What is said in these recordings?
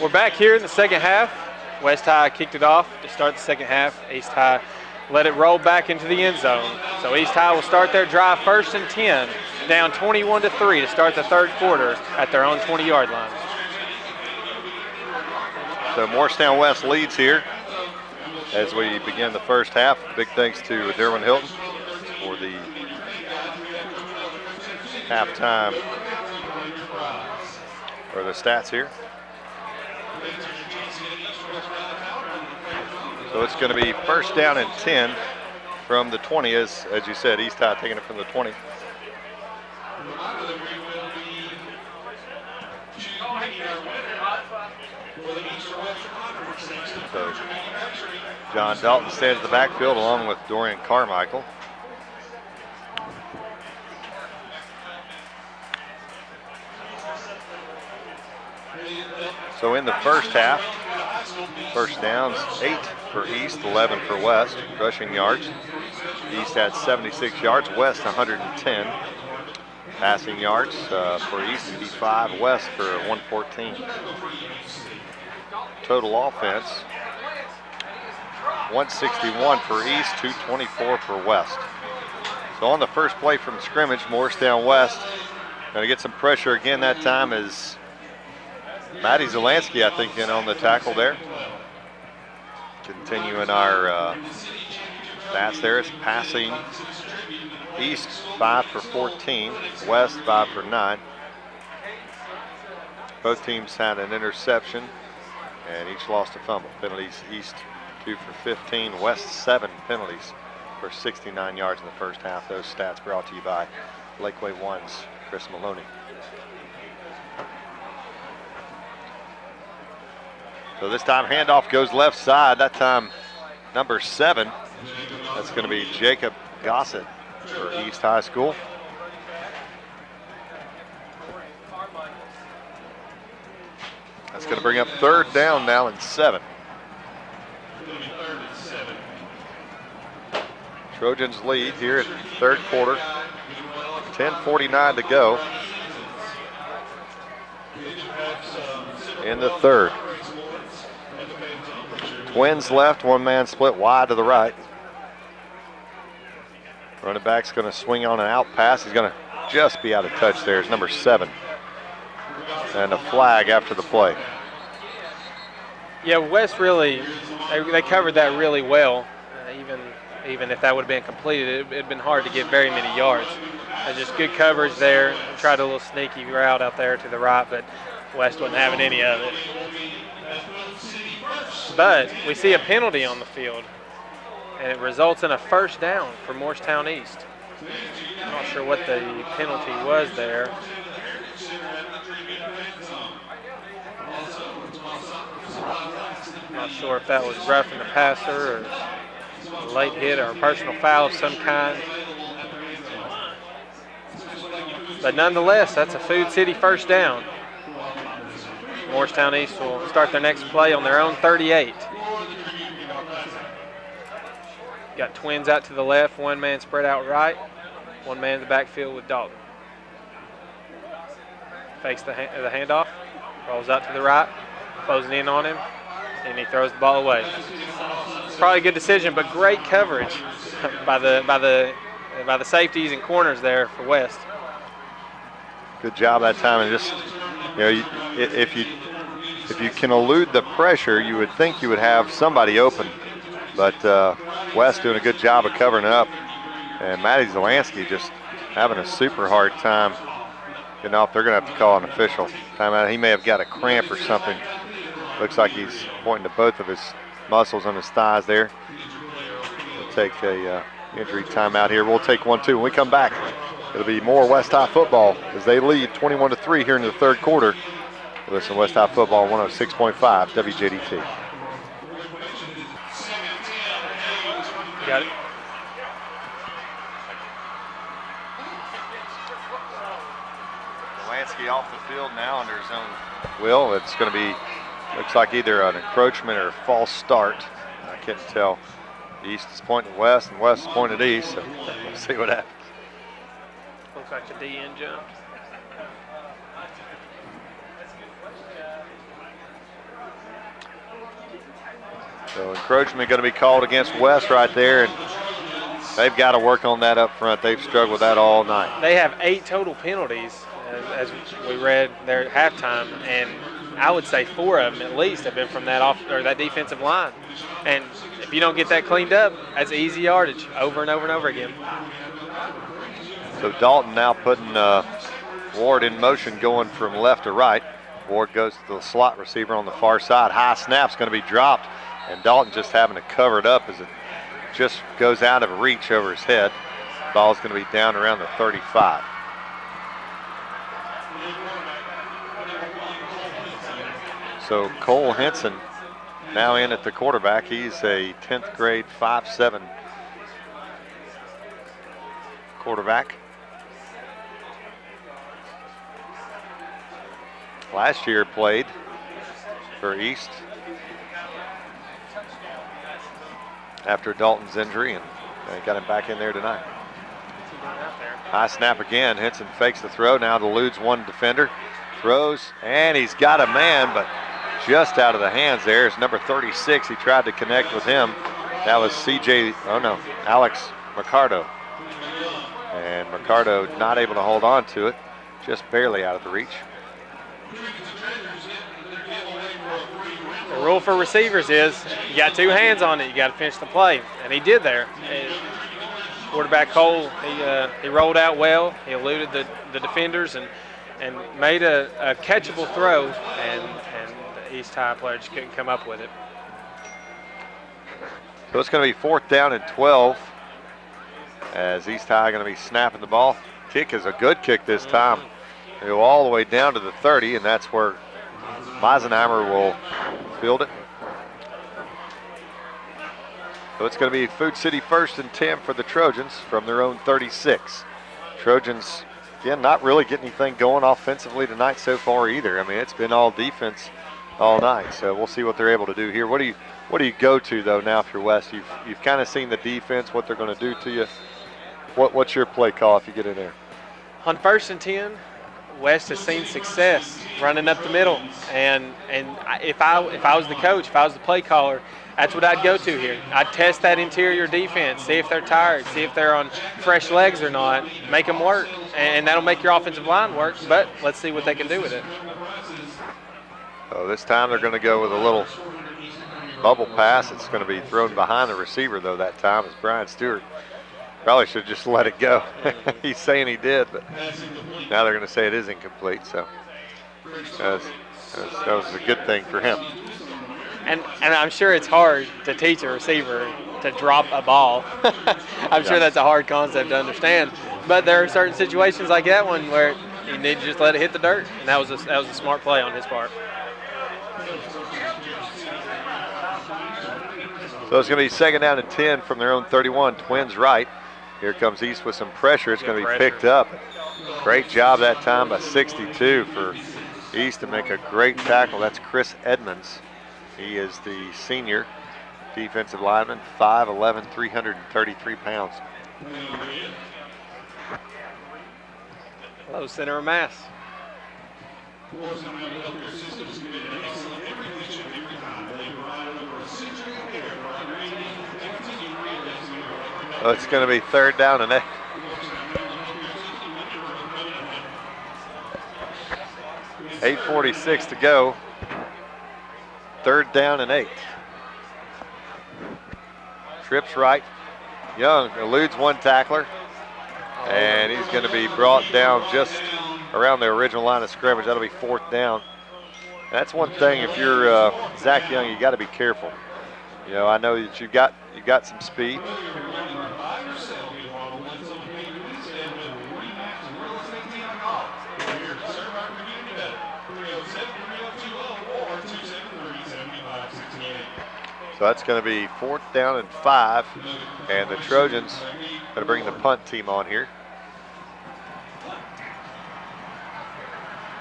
We're back here in the second half. West High kicked it off to start the second half. East High let it roll back into the end zone. So East High will start their drive 1st and 10, down 21-3 to start the third quarter at their own 20-yard line. So Morristown West leads here as we begin the first half. Big thanks to Derwin Hilton for the halftime or the stats here. So it's going to be 1st down and 10 from the 20, as you said, East High taking it from the 20. So John Dalton stands in the backfield along with Dorian Carmichael. So in the first half, first downs 8 for East, 11 for West. Rushing yards, East had 76 yards, West 110. Passing yards for East 85, West for 114. Total offense 161 for East, 224 for West. So on the first play from scrimmage, Morristown West going to get some pressure again that time is Matty Zelansky, I think, in on the tackle there. Continuing our stats there, it's passing East 5 for 14, West 5 for 9. Both teams had an interception and each lost a fumble. Penalties, East 2 for 15, West 7 penalties for 69 yards in the first half. Those stats brought to you by Lakeway One's Chris Maloney. So this time handoff goes left side. That time number 7. That's going to be Jacob Gossett for East High School. That's going to bring up 3rd down now and 7. Trojans lead here at third quarter. 10:49 to go in the third. Twins left, one man split wide to the right. Running back's going to swing on an out pass. He's going to just be out of touch there. It's number 7. And a flag after the play. Yeah, West really, they covered that really well. Even if that would have been completed, it'd been hard to get very many yards. Just good coverage there. Tried a little sneaky route out there to the right, but West wasn't having any of it. But we see a penalty on the field, and it results in a 1st down for Morristown East. I'm not sure what the penalty was there. Not sure if that was roughing the passer or a late hit or a personal foul of some kind. But nonetheless, that's a Food City 1st down. Morristown East will start their next play on their own 38. Got Twins out to the left, one man spread out right, one man in the backfield with Dalton. Fakes the handoff, rolls out to the right, closing in on him, and he throws the ball away. Probably a good decision, but great coverage by the safeties and corners there for West. Good job that time, and just if you can elude the pressure, you would think you would have somebody open, but West doing a good job of covering it up, and Matty Zelansky just having a super hard time getting off. They're going to have to call an official timeout. He may have got a cramp or something. Looks like he's pointing to both of his muscles on his thighs there. We'll take a injury timeout here. We'll take one too. When we come back, it'll be more West High football as they lead 21-3 here in the third quarter. Listen, West High football 106.5 WJDT. Got it. Lansky off the field now under his own will. It's going to be, looks like either an encroachment or a false start. I can't tell. East is pointing west and West is pointing east, so we'll see what happens. Looks like the DN jumped. So encroachment going to be called against West right there, and they've got to work on that up front. They've struggled with that all night. They have 8 total penalties, as we read there at halftime, and I would say 4 of them at least have been from that defensive line. And if you don't get that cleaned up, that's easy yardage over and over and over again. So Dalton now putting Ward in motion, going from left to right. Ward goes to the slot receiver on the far side. High snap's going to be dropped, and Dalton just having to cover it up as it just goes out of reach over his head. Ball's going to be down around the 35. So Cole Henson now in at the quarterback. He's a 10th grade 5'7" quarterback. Last year played for East after Dalton's injury, and they got him back in there tonight. High snap again. Henson fakes the throw. Now eludes one defender. Throws, and he's got a man, but just out of the hands there is number 36. He tried to connect with him. That was Alex Mercado. And Mercado not able to hold on to it, just barely out of the reach. The rule for receivers is you got 2 hands on it, you got to finish the play, and he did there. Quarterback Cole, he rolled out well. He eluded the defenders and made a catchable throw, and the East High player just couldn't come up with it. So it's going to be 4th down and 12 as East High going to be snapping the ball. Kick is a good kick this time. They go all the way down to the 30, and that's where Meisenheimer will field it. So it's going to be Food City 1st and 10 for the Trojans from their own 36. Trojans, again, not really getting anything going offensively tonight so far either. I mean, it's been all defense all night. So we'll see what they're able to do here. What do you go to though now if you're West? You've kind of seen the defense, what they're going to do to you. What's your play call if you get in there? On 1st and 10, West has seen success running up the middle, and if I was the coach, if I was the play caller, that's what I'd go to here. I'd test that interior defense, see if they're tired, see if they're on fresh legs or not, make them work, and that'll make your offensive line work, but let's see what they can do with it. So this time they're going to go with a little bubble pass. It's going to be thrown behind the receiver, though, that time, as Brian Stewart probably should just let it go. He's saying he did, but now they're going to say it is incomplete, so that was a good thing for him. And I'm sure it's hard to teach a receiver to drop a ball. I'm sure that's a hard concept to understand. But there are certain situations like that one where you need to just let it hit the dirt, and that was a smart play on his part. So it's going to be 2nd down and 10 from their own 31. Twins right. Here comes East with some pressure. It's going to be picked up. Great job that time by 62 for East to make a great tackle. That's Chris Edmonds. He is the senior defensive lineman, 5'11", 333 pounds. Low center of mass. So it's going to be 3rd down and 8. .846 to go. 3rd down and 8. Trips right. Young eludes one tackler, and he's going to be brought down just around the original line of scrimmage. That'll be 4th down. That's one thing, if you're Zach Young, you got to be careful. You know, I know that you've got some speed. So that's going to be 4th down and 5, and the Trojans going to bring the punt team on here.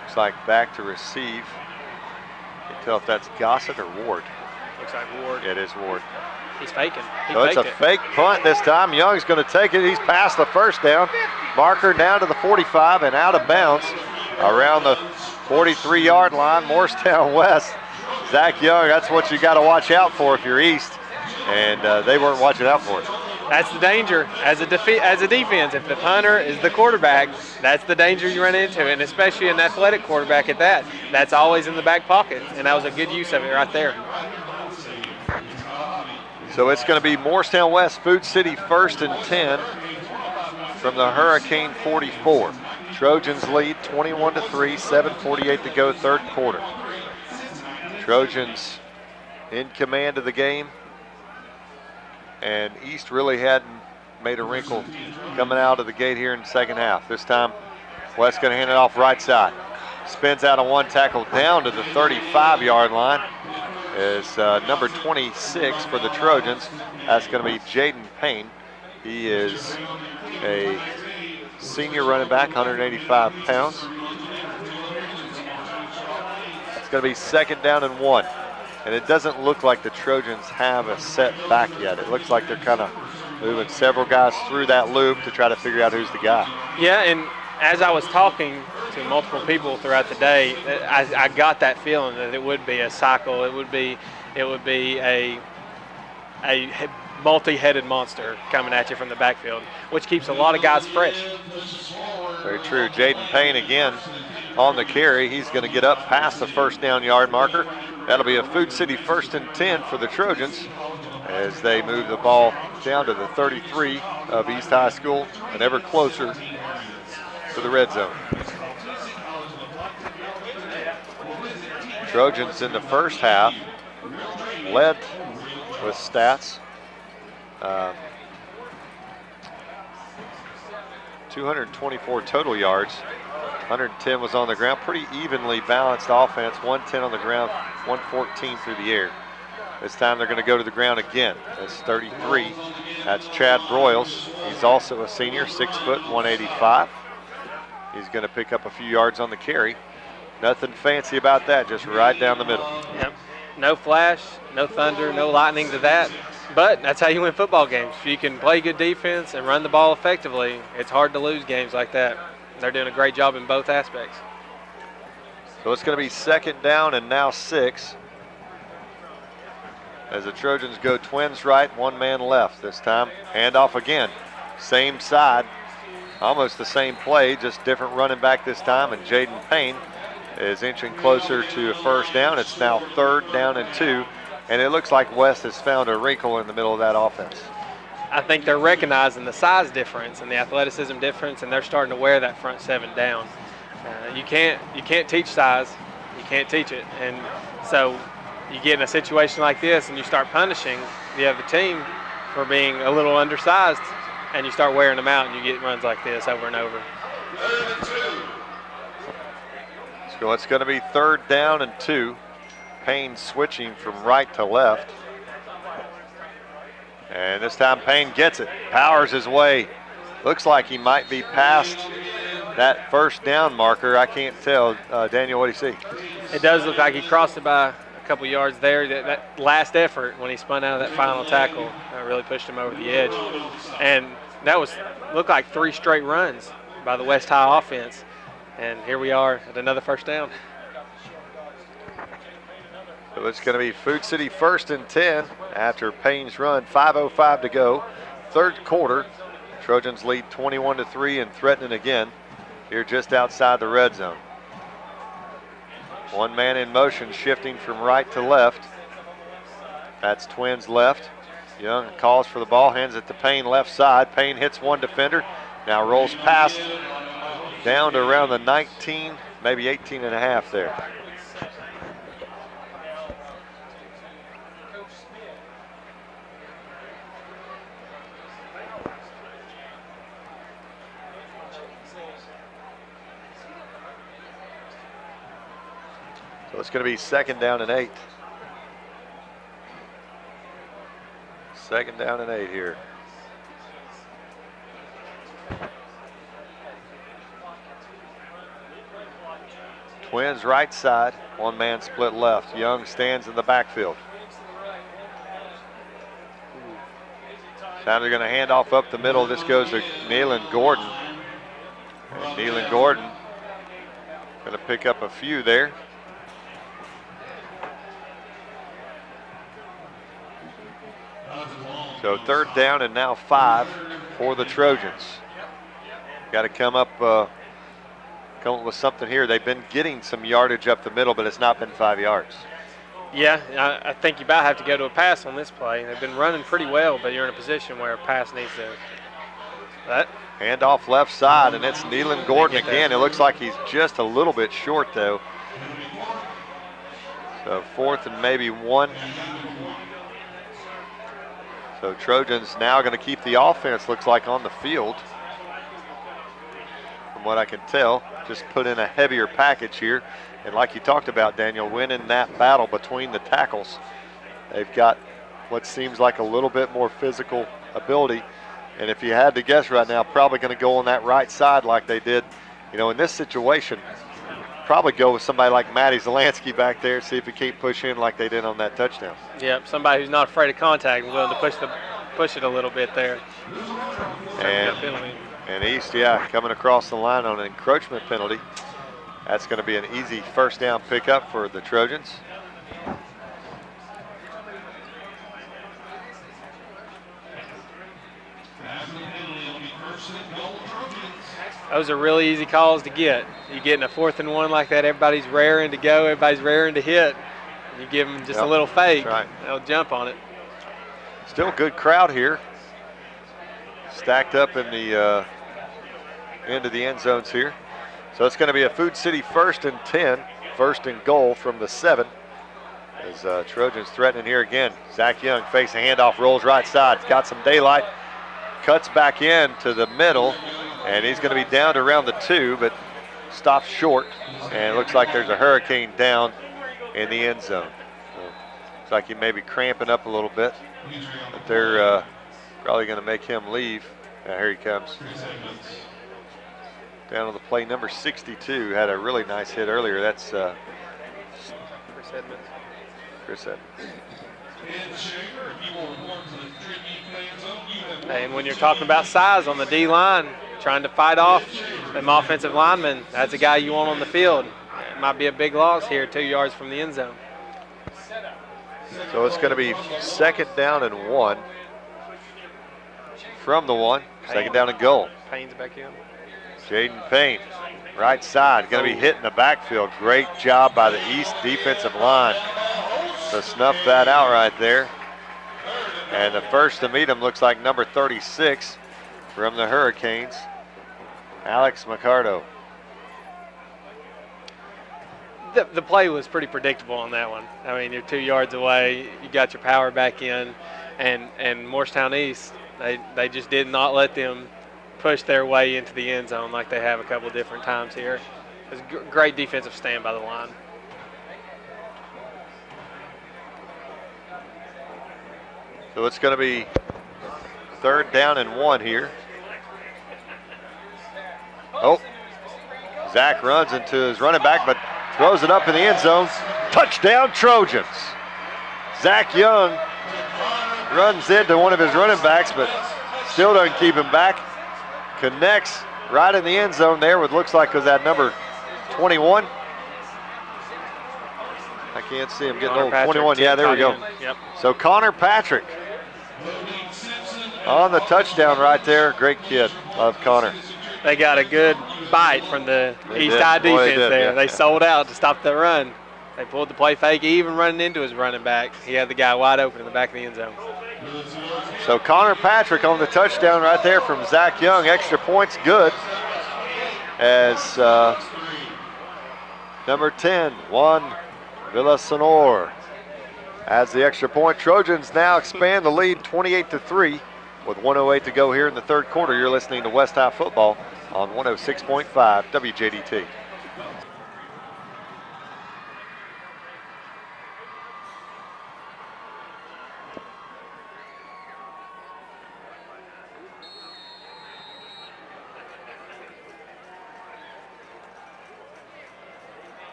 Looks like back to receive. Can't tell if that's Gossett or Ward. Looks like Ward. Yeah, it is Ward. He's faking. So it's a fake punt this time. Young's going to take it. He's past the 1st down. Marker down to the 45 and out of bounds around the 43-yard line. Morristown West. Zach Young, that's what you got to watch out for if you're East, and they weren't watching out for it. That's the danger as a defense. If the punter is the quarterback, that's the danger you run into, and especially an athletic quarterback at that. That's always in the back pocket, and that was a good use of it right there. So it's going to be Morristown West, Food City 1st and 10 from the Hurricane 44. Trojans lead 21-3, 7:48 to go, third quarter. Trojans in command of the game, and East really hadn't made a wrinkle coming out of the gate here in the second half. This time, West going to hand it off right side. Spins out of one, tackle down to the 35-yard line is number 26 for the Trojans. That's going to be Jaden Payne. He is a senior running back, 185 pounds. It's going to be second down and 1. And it doesn't look like the Trojans have a set back yet. It looks like they're kind of moving several guys through that loop to try to figure out who's the guy. Yeah, and as I was talking to multiple people throughout the day, I got that feeling that it would be a cycle. It would be a multi-headed monster coming at you from the backfield, which keeps a lot of guys fresh. Very true. Jaden Payne again on the carry. He's going to get up past the first down yard marker. That'll be a Food City 1st and 10 for the Trojans as they move the ball down to the 33 of East High School and ever closer to the red zone. Trojans in the first half led with stats. 224 total yards. 110 was on the ground. Pretty evenly balanced offense. 110 on the ground, 114 through the air. This time they're going to go to the ground again. That's 33. That's Chad Broyles. He's also a senior, 6 foot, 185. He's going to pick up a few yards on the carry. Nothing fancy about that, just right down the middle. Yep. No flash, no thunder, no lightning to that. But that's how you win football games. If you can play good defense and run the ball effectively, it's hard to lose games like that. They're doing a great job in both aspects. So it's going to be second down and now 6. As the Trojans go twins right, one man left this time. Handoff again. Same side, almost the same play, just different running back this time. And Jaden Payne is inching closer to a first down. It's now third down and 2. And it looks like West has found a wrinkle in the middle of that offense. I think they're recognizing the size difference and the athleticism difference, and they're starting to wear that front 7 down. You can't teach size. You can't teach it. And so you get in a situation like this and you start punishing the other team for being a little undersized, and you start wearing them out, and you get runs like this over and over. So it's going to be third down and 2. Payne switching from right to left. And this time Payne gets it, powers his way. Looks like he might be past that first down marker. I can't tell. Daniel, what do you see? It does look like he crossed it by a couple yards there. That last effort when he spun out of that final tackle really pushed him over the edge. And that looked like 3 straight runs by the West High offense. And here we are at another first down. So it's going to be Food City 1st and 10 after Payne's run. 5:05 to go. Third quarter. Trojans lead 21-3 and threatening again here just outside the red zone. One man in motion, shifting from right to left. That's twins left. Young calls for the ball, hands it to Payne left side. Payne hits one defender, now rolls past down to around the 19, maybe 18 and a half there. So it's going to be second down and 8. Second down and 8 here. Twins right side, one man split left. Young stands in the backfield. Now they're going to hand off up the middle. This goes to Nealon Gordon. And Nealon Gordon going to pick up a few there. So 3rd down and now 5 for the Trojans. Got to come up with something here. They've been getting some yardage up the middle, but it's not been 5 yards. Yeah, I think you about have to go to a pass on this play. They've been running pretty well, but you're in a position where a pass needs to. That hand off left side, and it's Nealon Gordon again. It looks like he's just a little bit short, though. So 4th and maybe 1. So Trojans now going to keep the offense, looks like, on the field. From what I can tell, just put in a heavier package here. And like you talked about, Daniel, winning that battle between the tackles. They've got what seems like a little bit more physical ability. And if you had to guess right now, probably going to go on that right side like they did, in this situation. Probably go with somebody like Matty Zelansky back there, see if he can't push in like they did on that touchdown. Yep, somebody who's not afraid of contact and willing to push it a little bit there. And East, coming across the line on an encroachment penalty. That's going to be an easy 1st down pickup for the Trojans. Those are really easy calls to get. You get in a 4th and 1 like that, everybody's raring to go, everybody's raring to hit. You give them just a little fake, right. They'll jump on it. Still a good crowd here. Stacked up in the end of the end zones here. So it's going to be a Food City 1st and 10, 1st and goal from the 7. As Trojans threatening here again. Zach Young facing handoff, rolls right side, got some daylight, cuts back in to the middle, and he's going to be down to around the 2, but stops short. And it looks like there's a Hurricane down in the end zone. So looks like he may be cramping up a little bit, but they're probably going to make him leave. Now here he comes. Down on the play, number 62 had a really nice hit earlier. That's Chris Edmonds. And when you're talking about size on the D line, trying to fight off them offensive linemen, that's a guy you want on the field. It might be a big loss here, 2 yards from the end zone. So it's going to be 2nd down and 1 from the 1. 2nd down and goal. Payne's back in. Jaden Payne, right side, going to be hit in the backfield. Great job by the East defensive line to snuff that out right there. And the first to meet him looks like number 36 from the Hurricanes, Alex McCardo. The play was pretty predictable on that one. I mean, you're 2 yards away, you got your power back in, and Morristown East, they just did not let them push their way into the end zone like they have a couple different times here. It was a great defensive stand by the line. So it's going to be 3rd down and 1 here. Oh, Zach runs into his running back, but throws it up in the end zone. Touchdown Trojans. Zach Young runs into one of his running backs, but still doesn't keep him back. Connects right in the end zone there with looks like was that number 21. I can't see him getting old. 21, yeah, there we go. Yep. So Connor Patrick on the touchdown right there. Great kid. Love Connor. They got a good bite from the East High defense there. They sold out to stop the run. They pulled the play fake, even running into his running back. He had the guy wide open in the back of the end zone. So Connor Patrick on the touchdown right there from Zach Young. Extra points good as number 10, Juan Villasenor, adds the extra point. Trojans now expand the lead 28-3 with 1:08 to go here in the 3rd quarter. You're listening to West High Football on 106.5 WJDT.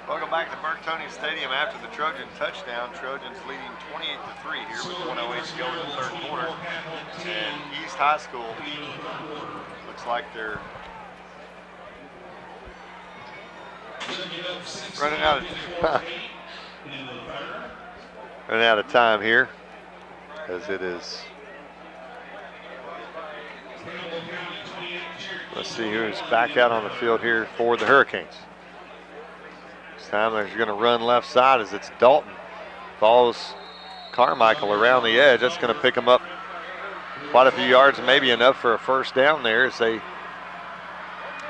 Welcome back to Bertoni Stadium after the Trojan touchdown. Trojans leading 28-3 here with 1:08 to go in the third quarter. And East High School looks like they're running out of time here, as it is. Let's see who's back out on the field here for the Hurricanes. This time they're going to run left side as it's Dalton. Follows Carmichael around the edge. That's going to pick them up quite a few yards, maybe enough for a first down there, as they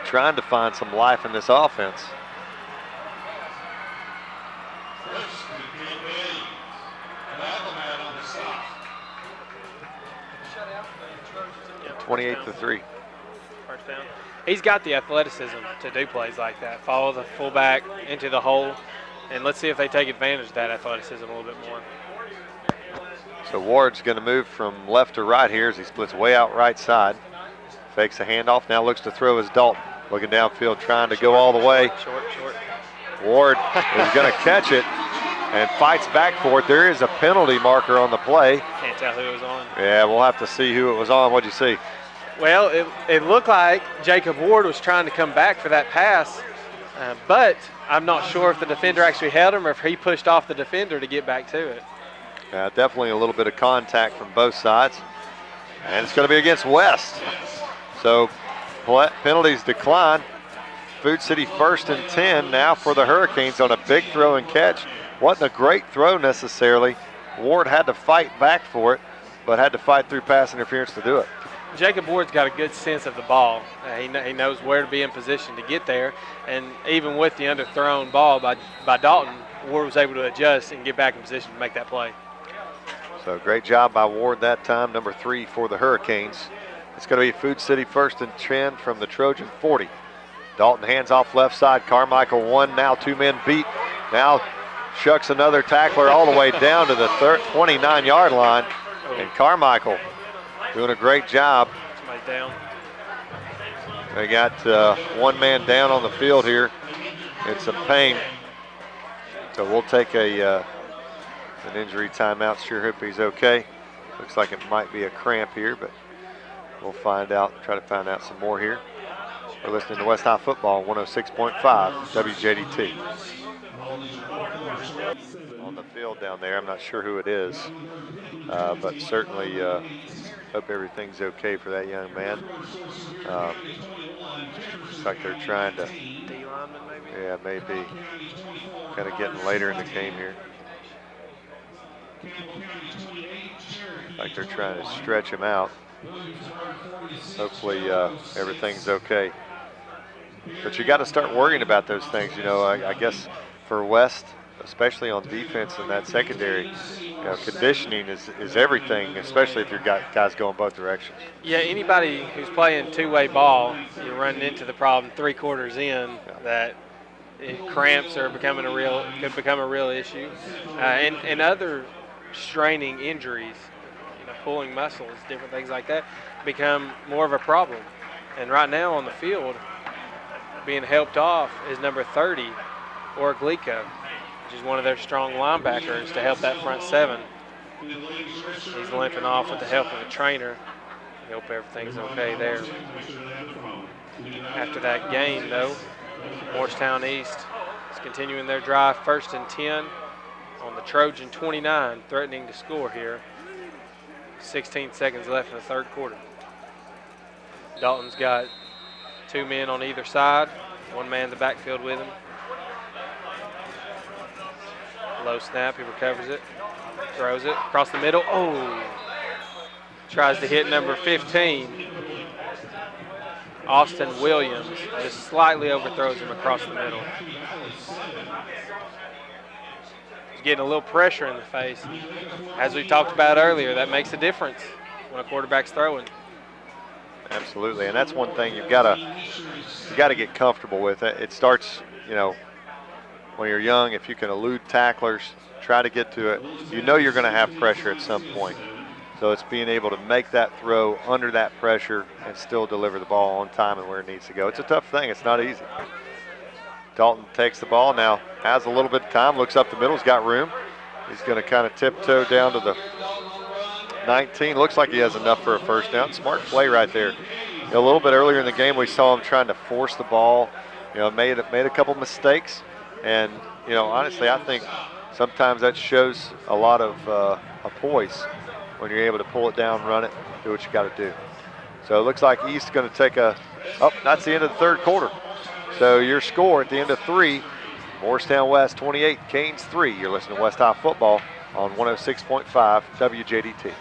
trying to find some life in this offense. Yeah, 28-3. First down. He's got the athleticism to do plays like that. Follow the fullback into the hole, and let's see if they take advantage of that athleticism a little bit more. So Ward's going to move from left to right here as he splits way out right side. Fakes a handoff, now looks to throw as Dalton. Looking downfield, trying to go all the way. Short. Ward is going to catch it and fights back for it. There is a penalty marker on the play. Can't tell who it was on. Yeah, we'll have to see who it was on. What'd you see? Well, it looked like Jacob Ward was trying to come back for that pass, but I'm not sure if the defender actually held him or if he pushed off the defender to get back to it. Definitely a little bit of contact from both sides. And it's going to be against West. So penalties decline. Food City 1st and 10 now for the Hurricanes on a big throw and catch. Wasn't a great throw necessarily. Ward had to fight back for it, but had to fight through pass interference to do it. Jacob Ward's got a good sense of the ball. He knows where to be in position to get there, and even with the underthrown ball by Dalton, Ward was able to adjust and get back in position to make that play. So great job by Ward that time, number 3 for the Hurricanes. It's going to be Food City 1st and 10 from the Trojan 40. Dalton hands off left side. Carmichael one, now 2 men beat. Now shucks another tackler all the way down to the 29-yard line. And Carmichael doing a great job. Somebody down. They got 1 man down on the field here in some pain. So we'll take an injury timeout. Sure hope he's okay. Looks like it might be a cramp here, but we'll find out, try to find out some more here. We're listening to West High Football, 106.5 WJDT. On the field down there, I'm not sure who it is, but certainly hope everything's okay for that young man. Looks like they're trying to, D lineman maybe? yeah, maybe kind of getting later in the game here. Like they're trying to stretch him out. Hopefully everything's okay. But you got to start worrying about those things. You know, I guess for West, especially on defense in that secondary, you know, conditioning is everything, especially if you've got guys going both directions. Yeah, anybody who's playing two-way ball, you're running into the problem 3 quarters in that cramps are could become a real issue, and other straining injuries, you know, pulling muscles, different things like that, become more of a problem. And right now on the field, being helped off is number 30, Glico, which is one of their strong linebackers to help that front 7. He's limping off with the help of a trainer. I hope everything's okay there. After that game, though, Morristown East is continuing their drive, 1st and 10 on the Trojan 29, threatening to score here. 16 seconds left in the third quarter. Dalton's got 2 men on either side, 1 man in the backfield with him. Low snap, he recovers it, throws it across the middle. Oh! Tries to hit number 15. Austin Williams just slightly overthrows him across the middle. He's getting a little pressure in the face. As we talked about earlier, that makes a difference when a quarterback's throwing. Absolutely, and that's one thing you got to get comfortable with. It starts, you know, when you're young. If you can elude tacklers, try to get to it. You know you're going to have pressure at some point. So it's being able to make that throw under that pressure and still deliver the ball on time and where it needs to go. It's a tough thing. It's not easy. Dalton takes the ball now, has a little bit of time, looks up the middle, he's got room. He's going to kind of tiptoe down to the 19. Looks like he has enough for a first down. Smart play right there. A little bit earlier in the game, we saw him trying to force the ball. Made a couple mistakes, and honestly, I think sometimes that shows a lot of a poise when you're able to pull it down, run it, do what you got to do. So it looks like East's going to take that's the end of the third quarter. So your score at the end of 3, Morristown West 28, Canes 3. You're listening to West High Football on 106.5 WJDT.